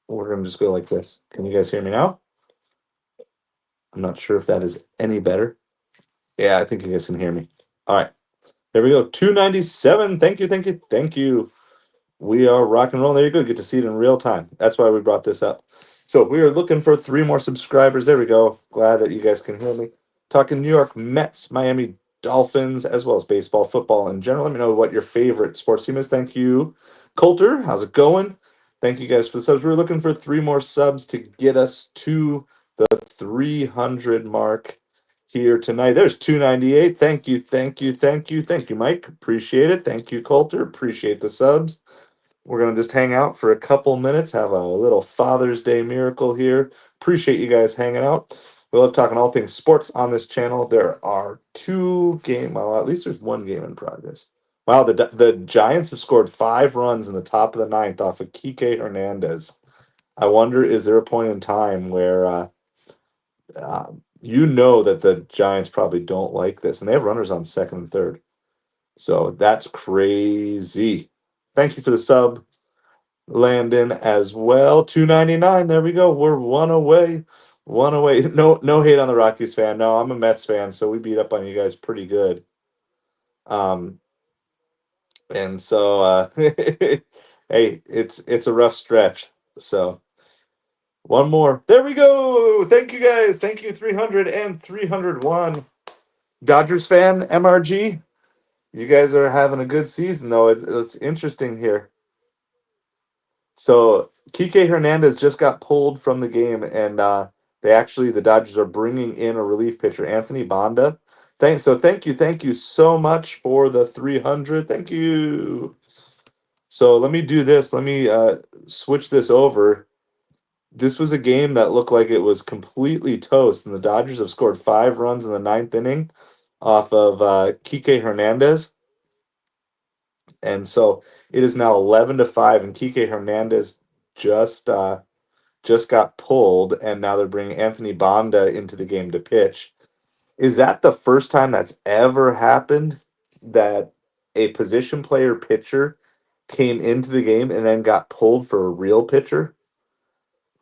we're going to just go like this. Can you guys hear me now? I'm not sure if that is any better. Yeah, I think you guys can hear me. All right. There we go. 297. Thank you, thank you, thank you. We are rock and roll. There you go. Get to see it in real time. That's why we brought this up. So we are looking for 3 more subscribers. There we go. Glad that you guys can hear me. Talking New York Mets, Miami Dolphins, as well as baseball, football in general. Let me know what your favorite sports team is. Thank you, Coulter. How's it going? Thank you guys for the subs. We're looking for 3 more subs to get us to the 300 mark here tonight. There's 298. Thank you, thank you, thank you, thank you, Mike. Appreciate it. Thank you, Coulter. Appreciate the subs. We're going to just hang out for a couple minutes, have a little Father's Day miracle here. Appreciate you guys hanging out. We love talking all things sports on this channel. There are 2 games, well, at least there's 1 game in progress. Wow, the Giants have scored 5 runs in the top of the 9th off of Kike Hernandez. I wonder, is there a point in time where you know that the Giants probably don't like this, and they have runners on second and third. So that's crazy. Thank you for the sub, Landon, as well. 299. There we go. We're 1 away. 1 away. No hate on the Rockies fan. No, I'm a Mets fan, so we beat up on you guys pretty good. And so hey, it's a rough stretch. So 1 more. There we go. Thank you guys. Thank you, 300 and 301. Dodgers fan, MRG. You guys are having a good season, though. It's interesting here. So Kike Hernandez just got pulled from the game, and the Dodgers are bringing in a relief pitcher, Anthony Banda. Thank you so much for the 300. Thank you. So let me do this. Let me switch this over. This was a game that looked like it was completely toast, and the Dodgers have scored 5 runs in the 9th inning off of Kike Hernandez. And so it is now 11-5, and Kike Hernandez just got pulled, and now they're bringing Anthony Banda into the game to pitch. Is that the first time that's ever happened that a position player pitcher came into the game and then got pulled for a real pitcher?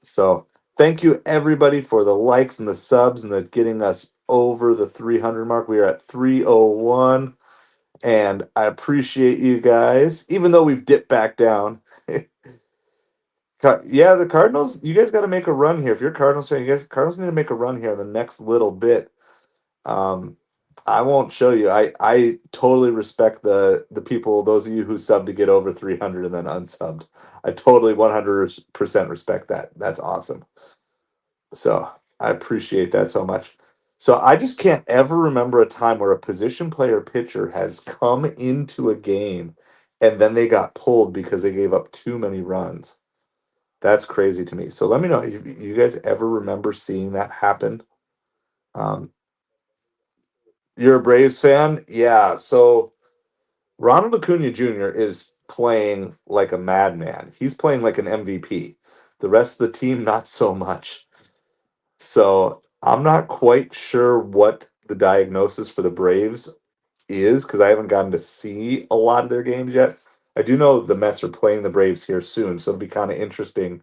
So thank you everybody for the likes and the subs and the getting us over the 300 mark. We are at 301. And I appreciate you guys, even though we've dipped back down. Yeah, the Cardinals, you guys got to make a run here. If you're a Cardinals fan, Cardinals need to make a run here in the next little bit. I won't show you. I totally respect the people, those of you who sub to get over 300 and then unsubbed. I totally 100% respect that. That's awesome. So I appreciate that so much. So I just can't ever remember a time where a position player pitcher has come into a game and then they got pulled because they gave up too many runs. That's crazy to me. So let me know if you guys ever remember seeing that happen. You're a Braves fan? Yeah. So Ronald Acuna Jr. is playing like a madman. He's playing like an MVP. The rest of the team, not so much. So I'm not quite sure what the diagnosis for the Braves is because I haven't gotten to see a lot of their games yet. I do know the Mets are playing the Braves here soon, so it'll be kind of interesting.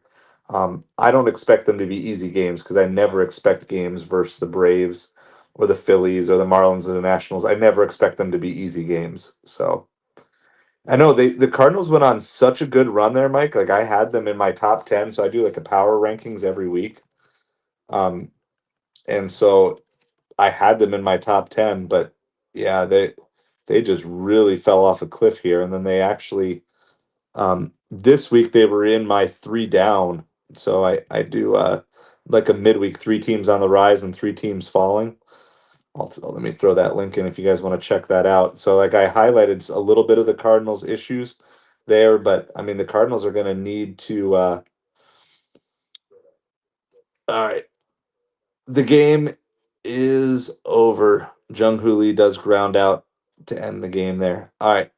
I don't expect them to be easy games because I never expect games versus the Braves or the Phillies or the Marlins or the Nationals. I never expect them to be easy games. So I know the Cardinals went on such a good run there, Mike. Like I had them in my top 10, so I do like a power rankings every week. And so I had them in my top 10, but yeah, they just really fell off a cliff here. And then they actually this week they were in my 3 down. So I do like a midweek, 3 teams on the rise and 3 teams falling. Let me throw that link in if you guys want to check that out. So like I highlighted a little bit of the Cardinals issues there, but I mean the Cardinals are going to need to all right. The game is over. Jung Hoo Lee does ground out to end the game there. All right.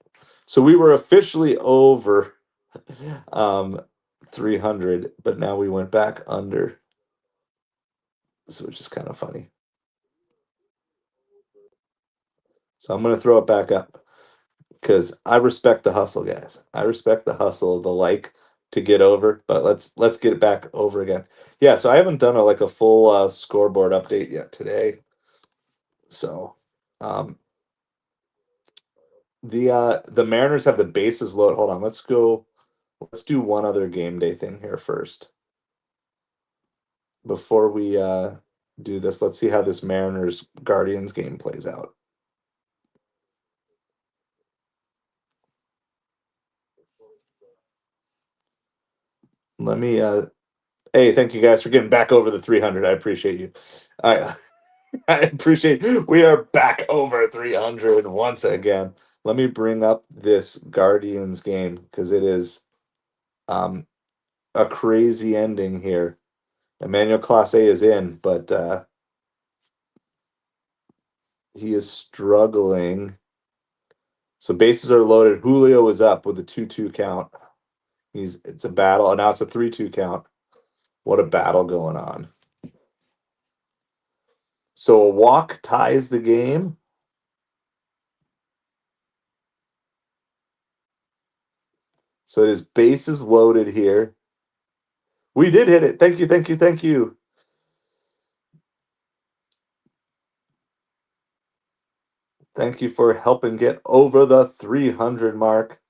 So we were officially over 300, but now we went back under. So which is kind of funny. So I'm going to throw it back up because I respect the hustle, guys. I respect the hustle, the like to get over, but let's get it back over again. Yeah, so I haven't done a full scoreboard update yet today. So the Mariners have the bases loaded. Hold on, let's do one other game day thing here first. Before we do this, let's see how this Mariners Guardians game plays out. Let me hey, thank you guys for getting back over the 300. I appreciate you. I appreciate we are back over 300 once again. Let me bring up this Guardians game because it is a crazy ending here. Emmanuel Clase is in, but he is struggling. So bases are loaded. Julio is up with a 2-2 count. It's a battle, and now it's a 3-2 count. What a battle going on. So a walk ties the game. So it is bases loaded here. We did hit it. Thank you, thank you, thank you. Thank you for helping get over the 300 mark.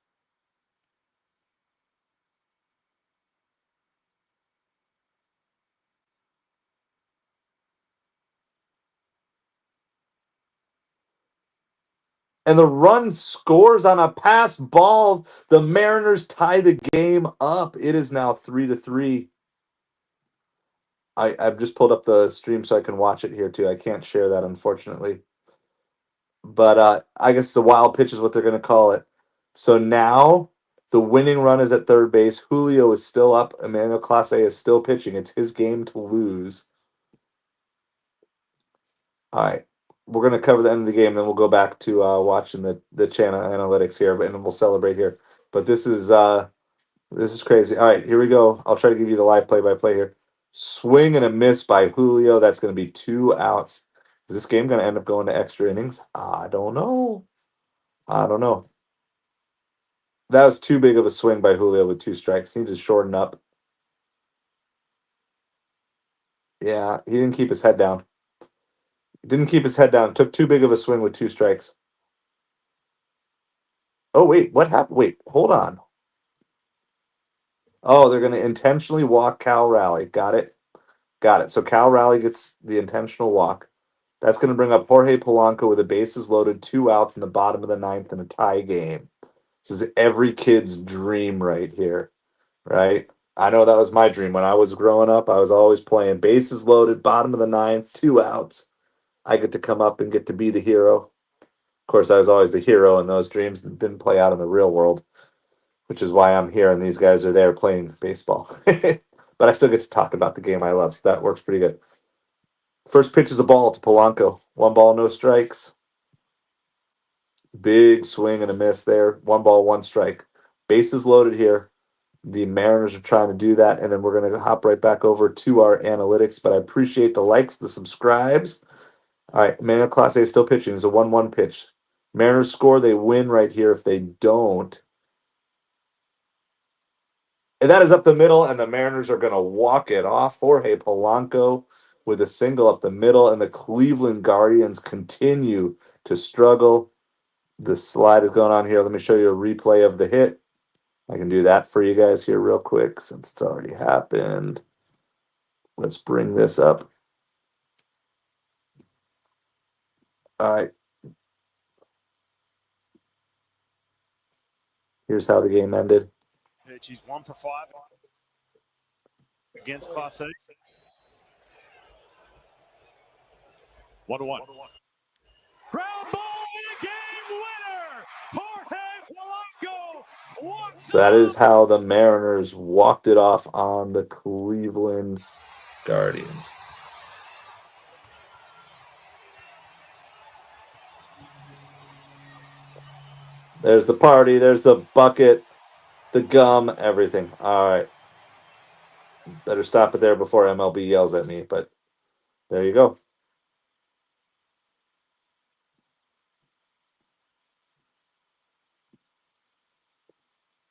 And the run scores on a pass ball. The Mariners tie the game up. It is now 3-3. I've just pulled up the stream so I can watch it here too. I can't share that, unfortunately. But I guess the wild pitch is what they're going to call it. So now the winning run is at third base. Julio is still up. Emmanuel Clase is still pitching. It's his game to lose. All right. We're going to cover the end of the game, then we'll go back to watching the channel analytics here, and we'll celebrate here. But this is crazy. All right, here we go. I'll try to give you the live play-by-play here. Swing and a miss by Julio. That's going to be 2 outs. Is this game going to end up going to extra innings? I don't know. That was too big of a swing by Julio with 2 strikes. He needs to shorten up. Yeah, he didn't keep his head down. Took too big of a swing with 2 strikes. Oh, wait. What happened? Wait, hold on. Oh, they're going to intentionally walk Cal Raleigh. Got it. So Cal Raleigh gets the intentional walk. That's going to bring up Jorge Polanco with the bases loaded, 2 outs in the bottom of the 9th in a tie game. This is every kid's dream right here, right? I know that was my dream when I was growing up. I was always playing bases loaded, bottom of the 9th, 2 outs. I get to come up and get to be the hero. Of course, I was always the hero in those dreams and didn't play out in the real world, which is why I'm here and these guys are there playing baseball. But I still get to talk about the game I love, so that works pretty good. First pitch is a ball to Polanco. 1 ball, no strikes. Big swing and a miss there. 1 ball, 1 strike. Bases loaded here. The Mariners are trying to do that, and then we're going to hop right back over to our analytics. But I appreciate the likes, the subscribes. All right, Emmanuel Clase is still pitching. It's a 1-1 pitch. Mariners score, they win right here. If they don't, and that is up the middle, and the Mariners are going to walk it off. Jorge Polanco with a single up the middle, and the Cleveland Guardians continue to struggle. The slide is going on here. Let me show you a replay of the hit. I can do that for you guys here real quick since it's already happened. Let's bring this up. All right. Here's how the game ended. He's 1 for 5 against Class A. 1-1. Ground ball and a game winner. Jorge Polanco. So that is how the Mariners walked it off on the Cleveland Guardians. There's the party. There's the bucket, the gum, everything. All right. Better stop it there before MLB yells at me, but there you go.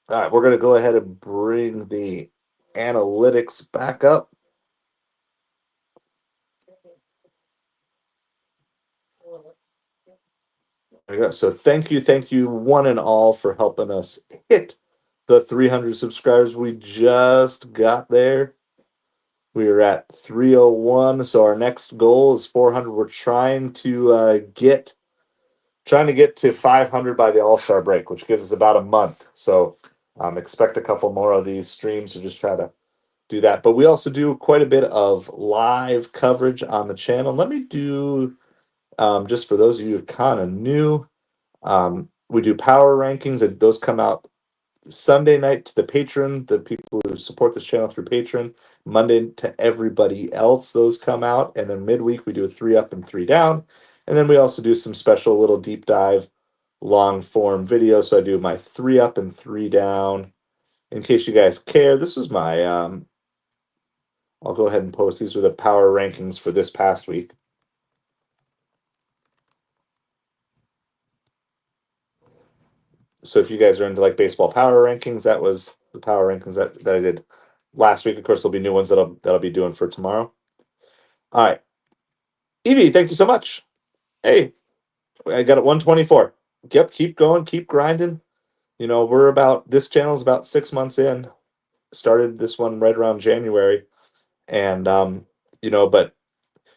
All right, we're going to go ahead and bring the analytics back up. There you go. So thank you, one and all, for helping us hit the 300 subscribers. We just got there. We are at 301, so our next goal is 400. We're trying to get to 500 by the All-Star break, which gives us about a month. So expect a couple more of these streams to just try to do that. But we also do quite a bit of live coverage on the channel. Let me do, just for those of you who kind of new, we do power rankings, and those come out Sunday night to the patron, the people who support this channel through Patreon. Monday to everybody else, those come out. And then midweek, we do a 3 up and 3 down. And then we also do some special little deep dive, long form videos. So I do my 3 up and 3 down. In case you guys care, this was my, I'll go ahead and post. These were the power rankings for this past week. So if you guys are into like baseball power rankings, that was the power rankings that I did last week. Of course, there'll be new ones that I'll be doing for tomorrow. All right. Evie, thank you so much. Hey, I got it 124. Yep, keep going, keep grinding. You know, this channel is about 6 months in. Started this one right around January. And but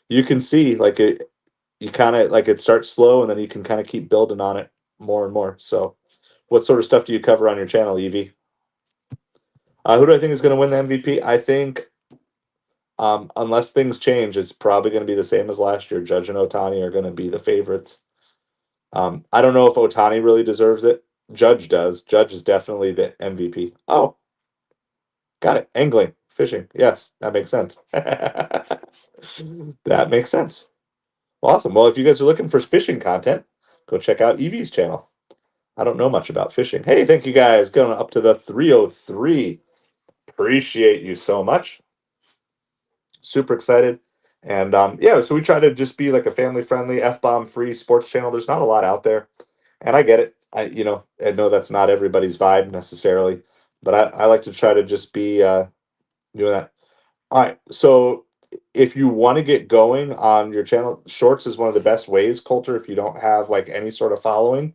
you can see like you kind of like it starts slow and then you can kind of keep building on it more and more. So what sort of stuff do you cover on your channel, Evie? Who do I think is going to win the MVP? I think unless things change, it's probably going to be the same as last year. Judge and Ohtani are going to be the favorites. I don't know if Ohtani really deserves it. Judge does. Judge is definitely the MVP. Oh, got it. Angling, fishing. Yes, that makes sense. That makes sense. Awesome. Well, if you guys are looking for fishing content, go check out Evie's channel. I don't know much about fishing. Hey, thank you guys. Going up to the 303. Appreciate you so much. Super excited. And yeah, so we try to just be like a family friendly, F-bomb free sports channel. There's not a lot out there. And I get it. I know that's not everybody's vibe necessarily, but I like to try to just be doing that. All right. So if you want to get going on your channel, shorts is one of the best ways, Coulter, if you don't have like any sort of following.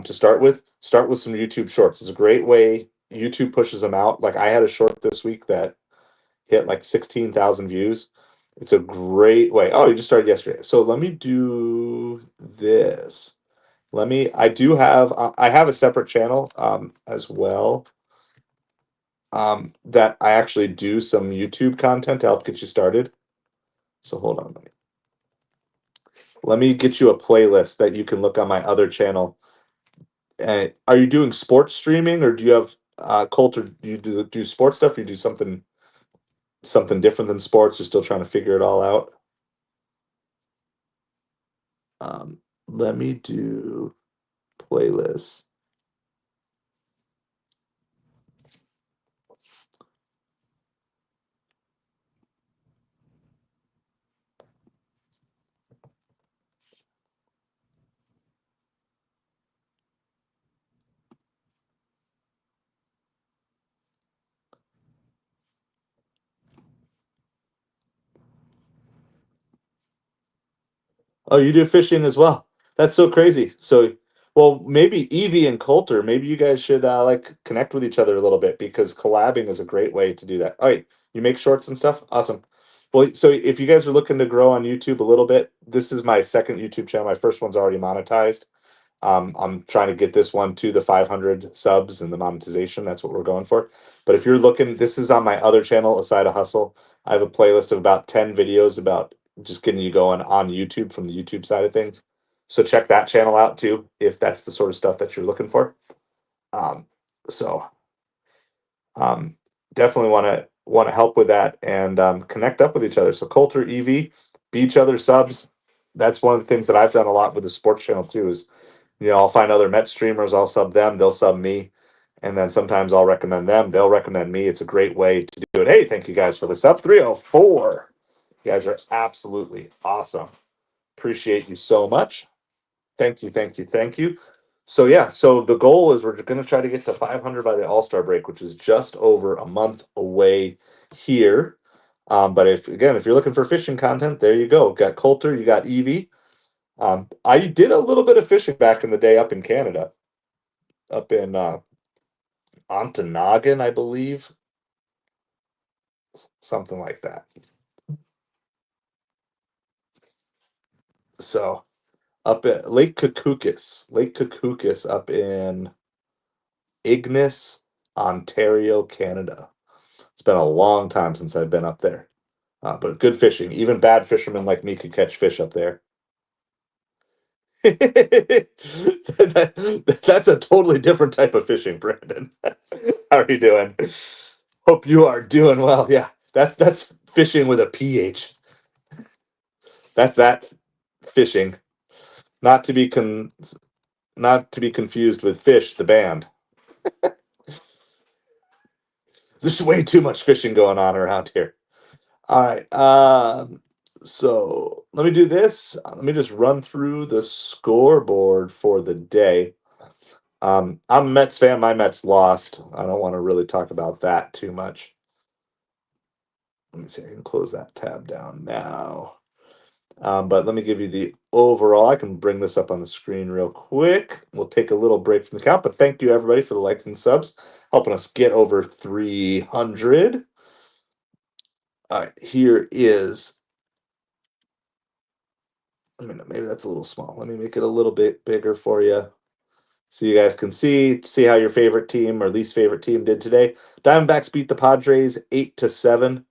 To start with some YouTube shorts. It's a great way. YouTube pushes them out. Like I had a short this week that hit like 16,000 views. It's a great way. Oh, you just started yesterday. So let me do this. I have a separate channel as well that I actually do some YouTube content to help get you started. So hold on. Let me get you a playlist that you can look on my other channel. And are you doing sports streaming, or do you have Coulter? Do you do sports stuff, or you do something different than sports? You're still trying to figure it all out. Let me do playlists. Oh, you do fishing as well. That's so crazy. So, well, maybe Evie and Coulter, maybe you guys should like connect with each other a little bit, because collabing is a great way to do that. All right, you make shorts and stuff? Awesome. Well, so if you guys are looking to grow on YouTube a little bit, this is my second YouTube channel. My first one's already monetized. I'm trying to get this one to the 500 subs and the monetization. That's what we're going for. But if you're looking, this is on my other channel, Aside a Hustle. I have a playlist of about 10 videos about just getting you going on YouTube from the YouTube side of things. So check that channel out too, if that's the sort of stuff that you're looking for. Um, so definitely want to help with that and connect up with each other. So Coulter, EV, be each other's subs. That's one of the things that I've done a lot with the sports channel too. Is I'll find other Met streamers, I'll sub them, they'll sub me, and then sometimes I'll recommend them, they'll recommend me. It's a great way to do it. Hey, thank you guys for the sub. 304. You guys are absolutely awesome. Appreciate you so much. Thank you. So yeah, so the goal is we're going to try to get to 500 by the All-Star break, which is just over a month away here. But if you're looking for fishing content, there you go. Got Coulter, you got Evie. I did a little bit of fishing back in the day up in Canada, up in Ontonagon, I believe, something like that. So up at Lake Kukukis up in Ignis, Ontario, Canada. It's been a long time since I've been up there. But good fishing. Even bad fishermen like me could catch fish up there. That's a totally different type of fishing, Brandon. How are you doing? Hope you are doing well. Yeah, that's fishing with a PH. That's that fishing, not to be confused with Fish the band. There's way too much fishing going on around here. All right. So let me do this. Let me just run through the scoreboard for the day. I'm a Mets fan. My Mets lost. I don't want to really talk about that too much. Let me see. I can close that tab down now. But let me give you the overall. I can bring this up on the screen real quick. We'll take a little break from the count, but thank you everybody for the likes and subs, helping us get over 300. All right, here is. I mean, maybe that's a little small. Let me make it a little bit bigger for you, so you guys can see how your favorite team or least favorite team did today. Diamondbacks beat the Padres 8-7.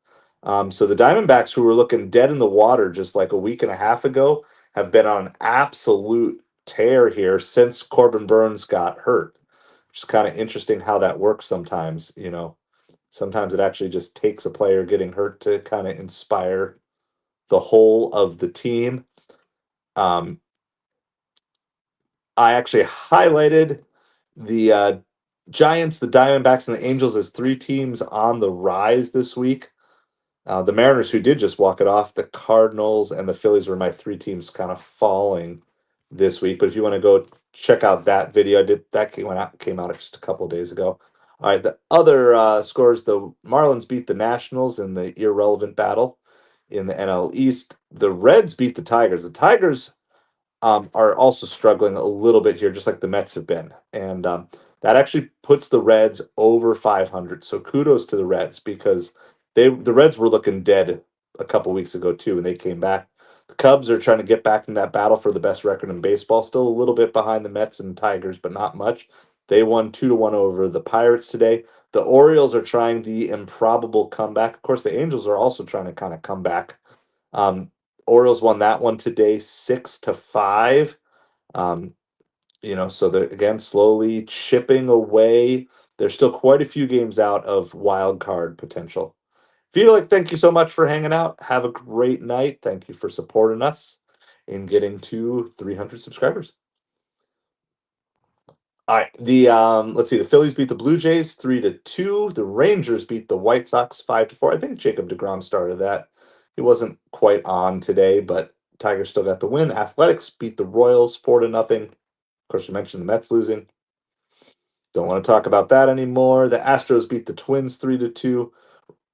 So the Diamondbacks, who were looking dead in the water just like a week and a half ago, have been on an absolute tear here since Corbin Burns got hurt. Which is kind of interesting how that works sometimes. Sometimes it actually just takes a player getting hurt to kind of inspire the whole of the team. I actually highlighted the Giants, the Diamondbacks, and the Angels as three teams on the rise this week. The Mariners, who did just walk it off, the Cardinals, and the Phillies were my three teams kind of falling this week. But if you want to go check out that video, that came out just a couple of days ago. All right, the other scores: the Marlins beat the Nationals in the irrelevant battle in the NL East. The Reds beat the Tigers. The Tigers are also struggling a little bit here, just like the Mets have been. And that actually puts the Reds over 500. So kudos to the Reds, because the Reds were looking dead a couple weeks ago too, and they came back. The Cubs are trying to get back in that battle for the best record in baseball. Still a little bit behind the Mets and Tigers, but not much. They won 2-1 over the Pirates today. The Orioles are trying the improbable comeback. Of course, the Angels are also trying to kind of come back. Orioles won that one today 6-5. So they're again slowly chipping away. There's still quite a few games out of wild card potential. Felix, thank you so much for hanging out. Have a great night. Thank you for supporting us in getting to 300 subscribers. All right. Let's see. The Phillies beat the Blue Jays 3-2. The Rangers beat the White Sox 5-4. I think Jacob deGrom started that. He wasn't quite on today, but Tigers still got the win. Athletics beat the Royals 4-0. Of course, we mentioned the Mets losing. Don't want to talk about that anymore. The Astros beat the Twins 3-2.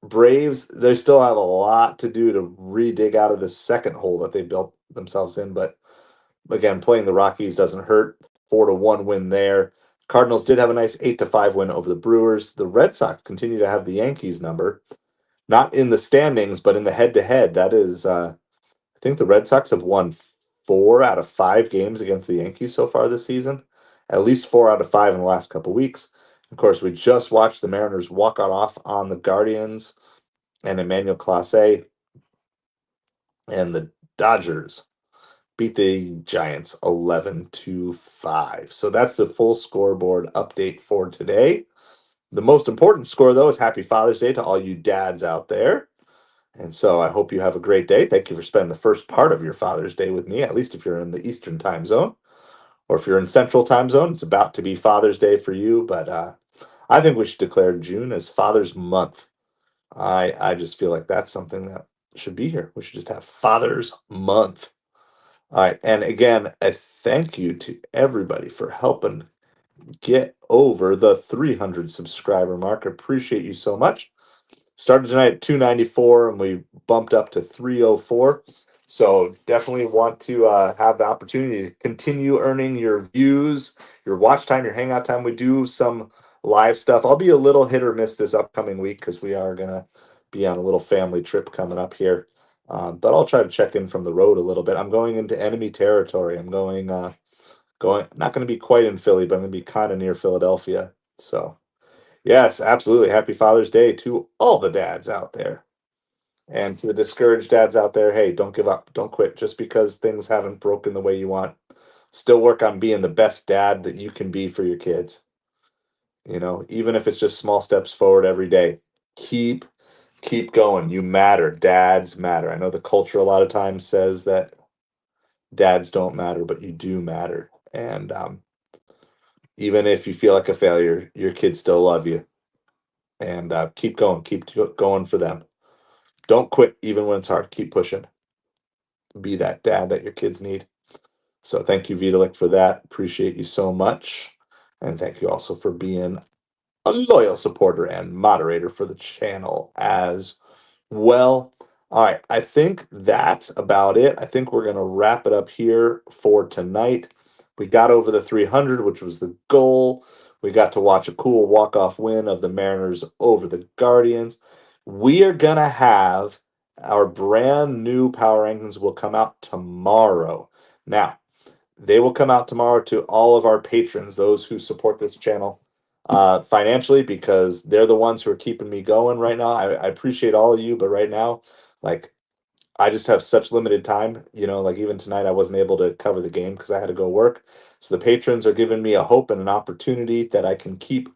Braves, they still have a lot to do to re-dig out of this second hole that they built themselves in, but again, playing the Rockies doesn't hurt. 4-1 win there. Cardinals did have a nice 8-5 win over the Brewers. The Red Sox continue to have the Yankees number, not in the standings, but in the head-to-head. That is, I think the Red Sox have won 4 out of 5 games against the Yankees so far this season. At least 4 out of 5 in the last couple weeks. Of course, we just watched the Mariners walk it off on the Guardians and Emmanuel Clase, and the Dodgers beat the Giants 11-5. So that's the full scoreboard update for today. The most important score, though, is Happy Father's Day to all you dads out there. And so I hope you have a great day. Thank you for spending the first part of your Father's Day with me, at least if you're in the Eastern time zone. Or if you're in Central time zone, it's about to be Father's Day for you. But I think we should declare June as Father's Month. I just feel like that's something that should be here. We should just have Father's Month. All right. And again, thank you to everybody for helping get over the 300 subscriber mark. Appreciate you so much. Started tonight at 294 and we bumped up to 304. So definitely want to have the opportunity to continue earning your views, your watch time, your hangout time. We do some live stuff. I'll be a little hit or miss this upcoming week because we are going to be on a little family trip coming up here. But I'll try to check in from the road a little bit. I'm going into enemy territory. I'm going not going to be quite in Philly, but I'm going to be kind of near Philadelphia. So yes, absolutely. Happy Father's Day to all the dads out there. And to the discouraged dads out there, hey, don't give up. Don't quit just because things haven't broken the way you want. Still work on being the best dad that you can be for your kids. You know, even if it's just small steps forward every day. Keep going. You matter. Dads matter. I know the culture a lot of times says that dads don't matter, but you do matter. And even if you feel like a failure, your kids still love you. And keep going. Keep going for them. Don't quit even when it's hard. Keep pushing. Be that dad that your kids need. So thank you, Vitalik, for that. Appreciate you so much. And thank you also for being a loyal supporter and moderator for the channel as well. All right, I think that's about it. I think we're going to wrap it up here for tonight. We got over the 300, which was the goal. We got to watch a cool walk-off win of the Mariners over the Guardians. We are going to have our brand new power rankings will come out tomorrow. Now, they will come out tomorrow to all of our patrons, those who support this channel financially, because they're the ones who are keeping me going right now. I appreciate all of you, but right now, like, I just have such limited time. You know, like even tonight, I wasn't able to cover the game because I had to go work. So the patrons are giving me a hope and an opportunity that I can keep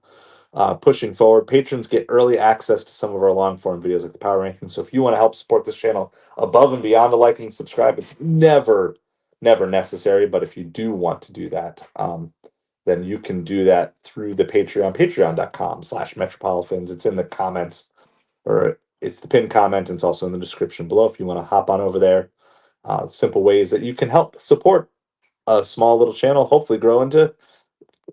pushing forward. Patrons get early access to some of our long form videos like the power rankings. So if you want to help support this channel above and beyond the like and subscribe, it's never necessary. But if you do want to do that, then you can do that through the Patreon, patreon.com/MetropoliFins. It's in the comments, or it's the pinned comment, and it's also in the description below if you want to hop on over there. Simple ways that you can help support a small little channel, hopefully grow into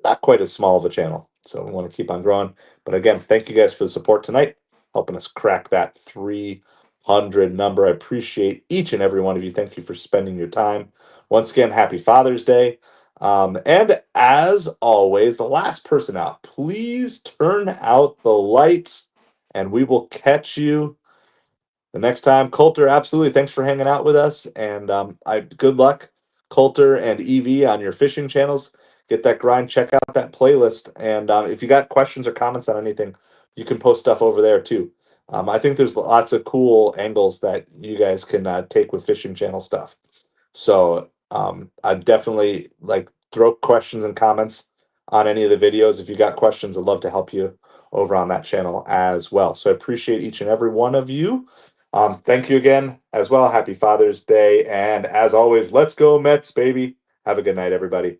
not quite as small of a channel. So we want to keep on growing. But again, thank you guys for the support tonight, helping us crack that 300 number. I appreciate each and every one of you. Thank you for spending your time. Once again, happy Father's Day. And as always, the last person out, please turn out the lights and we will catch you the next time. Coulter, absolutely. Thanks for hanging out with us. And good luck, Coulter and Evie, on your fishing channels. Get that grind, check out that playlist. And if you got questions or comments on anything, you can post stuff over there too. I think there's lots of cool angles that you guys can take with fishing channel stuff. So I definitely throw questions and comments on any of the videos. If you got questions, I'd love to help you over on that channel as well. So I appreciate each and every one of you. Thank you again as well. Happy Father's Day. And as always, let's go Mets, baby. Have a good night, everybody.